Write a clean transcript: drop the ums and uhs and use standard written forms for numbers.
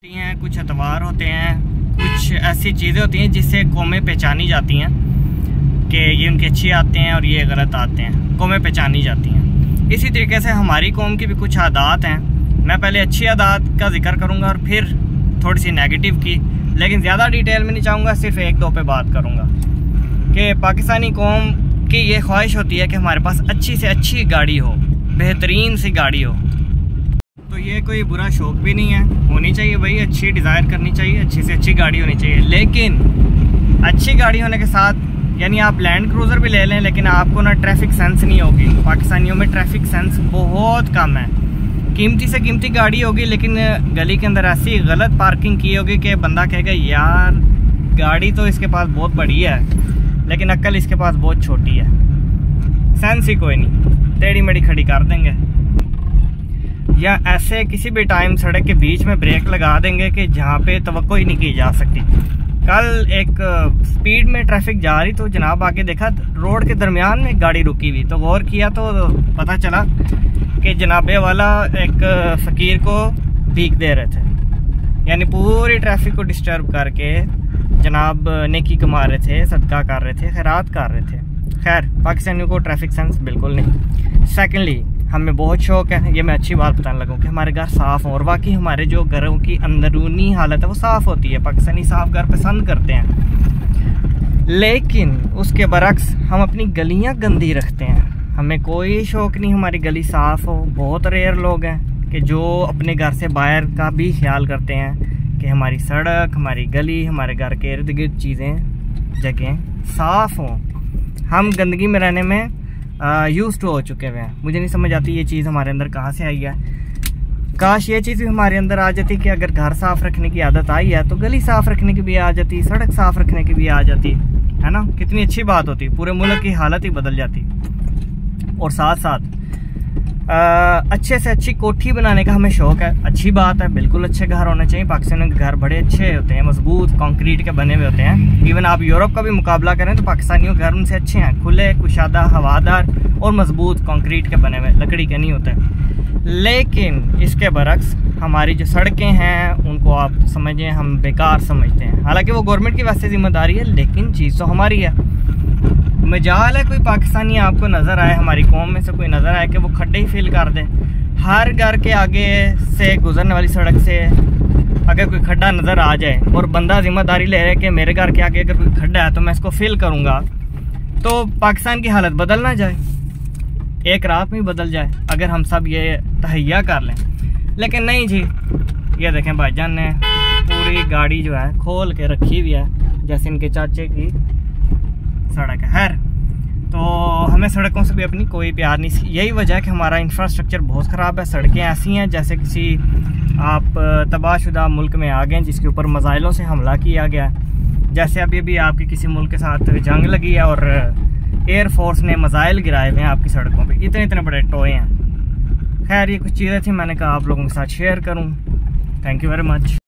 हैं, कुछ अतवार होते हैं, कुछ ऐसी चीज़ें होती हैं जिससे कौमें पहचानी जाती हैं कि ये उनके अच्छे आते हैं और ये गलत आते हैं, कौमें पहचानी जाती हैं। इसी तरीके से हमारी कौम की भी कुछ आदात हैं। मैं पहले अच्छी आदात का जिक्र करूंगा और फिर थोड़ी सी नेगेटिव की, लेकिन ज़्यादा डिटेल में नहीं चाहूँगा, सिर्फ एक दो पे बात करूँगा कि पाकिस्तानी कौम की ये ख्वाहिश होती है कि हमारे पास अच्छी से अच्छी गाड़ी हो, बेहतरीन सी गाड़ी हो। तो ये कोई बुरा शौक़ भी नहीं है, होनी चाहिए भाई, अच्छी डिज़ायर करनी चाहिए, अच्छी से अच्छी गाड़ी होनी चाहिए। लेकिन अच्छी गाड़ी होने के साथ, यानी आप लैंड क्रूज़र भी ले लें, लेकिन आपको ना ट्रैफिक सेंस नहीं होगी। पाकिस्तानियों में ट्रैफिक सेंस बहुत कम है। कीमती से कीमती गाड़ी होगी, लेकिन गली के अंदर ऐसी गलत पार्किंग की होगी कि बंदा कहेगा यार गाड़ी तो इसके पास बहुत बड़ी है, लेकिन अक्ल इसके पास बहुत छोटी है। सेंस ही कोई नहीं, टेढ़ी मेढ़ी खड़ी कर देंगे, या ऐसे किसी भी टाइम सड़क के बीच में ब्रेक लगा देंगे कि जहाँ पे तवक्को ही नहीं की जा सकती। कल एक स्पीड में ट्रैफिक जा रही तो जनाब आगे देखा रोड के दरमियान में गाड़ी रुकी हुई, तो गौर किया तो पता चला कि जनाबे वाला एक फ़कीर को भीख दे रहे थे, यानी पूरी ट्रैफिक को डिस्टर्ब करके जनाब नेकी कमा रहे थे, सदका कर रहे थे, खैरात कर रहे थे। खैर, पाकिस्तानियों को ट्रैफिक सेंस बिल्कुल नहीं। सेकेंडली, हमें बहुत शौक़ है, ये मैं अच्छी बात बताने लगूँ कि हमारे घर साफ़ हों, और वाकई हमारे जो घरों की अंदरूनी हालत है वो साफ़ होती है। पाकिस्तानी साफ़ घर पसंद करते हैं, लेकिन उसके बरक्स हम अपनी गलियां गंदी रखते हैं। हमें कोई शौक़ नहीं हमारी गली साफ़ हो। बहुत रेयर लोग हैं कि जो अपने घर से बाहर का भी ख्याल करते हैं कि हमारी सड़क, हमारी गली, हमारे घर के इर्द गिर्द चीज़ें, जगह साफ़ हों। हम गंदगी में रहने में यूज़ टू हो चुके हुए हैं। मुझे नहीं समझ आती ये चीज़ हमारे अंदर कहाँ से आई है। काश ये चीज़ भी हमारे अंदर आ जाती कि अगर घर साफ़ रखने की आदत आई है तो गली साफ़ रखने की भी आ जाती, सड़क साफ़ रखने की भी आ जाती, है ना। कितनी अच्छी बात होती, पूरे मुल्क की हालत ही बदल जाती। और साथ साथ अच्छे से अच्छी कोठी बनाने का हमें शौक़ है, अच्छी बात है, बिल्कुल अच्छे घर होने चाहिए। पाकिस्तान के घर बड़े अच्छे होते हैं, मजबूत कंक्रीट के बने हुए होते हैं। इवन आप यूरोप का भी मुकाबला करें तो पाकिस्तानियों के घर उनसे अच्छे हैं, खुले, कुशादा, हवादार और मजबूत कंक्रीट के बने हुए, लकड़ी के नहीं होते। लेकिन इसके बरक्स हमारी जो सड़कें हैं उनको आप समझें हम बेकार समझते हैं। हालांकि वो गवर्नमेंट की वैसे जिम्मेदारी है, लेकिन चीज़ तो हमारी है। मजाल है कोई पाकिस्तानी आपको नज़र आए, हमारी कौम में से कोई नज़र आए कि वो खड्डे ही फिल कर दे। हर घर के आगे से गुजरने वाली सड़क से अगर कोई खड्डा नज़र आ जाए और बंदा जिम्मेदारी ले रहा है कि मेरे घर के आगे अगर कोई खड्डा है तो मैं इसको फिल करूँगा, तो पाकिस्तान की हालत बदल ना जाए, एक रात में बदल जाए अगर हम सब ये तहैया कर लें। लेकिन नहीं जी, ये देखें भाईजान ने पूरी गाड़ी जो है खोल के रखी हुई है, जैसे इनके चाचे की सड़क है। खैर, तो हमें सड़कों से भी अपनी कोई प्यार नहीं। यही वजह है कि हमारा इंफ्रास्ट्रक्चर बहुत ख़राब है। सड़कें ऐसी हैं जैसे किसी आप तबाहशुदा मुल्क में आ गए जिसके ऊपर मिसाइलों से हमला किया गया, जैसे अभी भी आपके किसी मुल्क के साथ जंग लगी है और एयरफोर्स ने मिसाइल गिराए हुए हैं आपकी सड़कों पे, इतने इतने बड़े टोए हैं। खैर, ये कुछ चीज़ें थी, मैंने कहा आप लोगों के साथ शेयर करूँ। Thank you very much.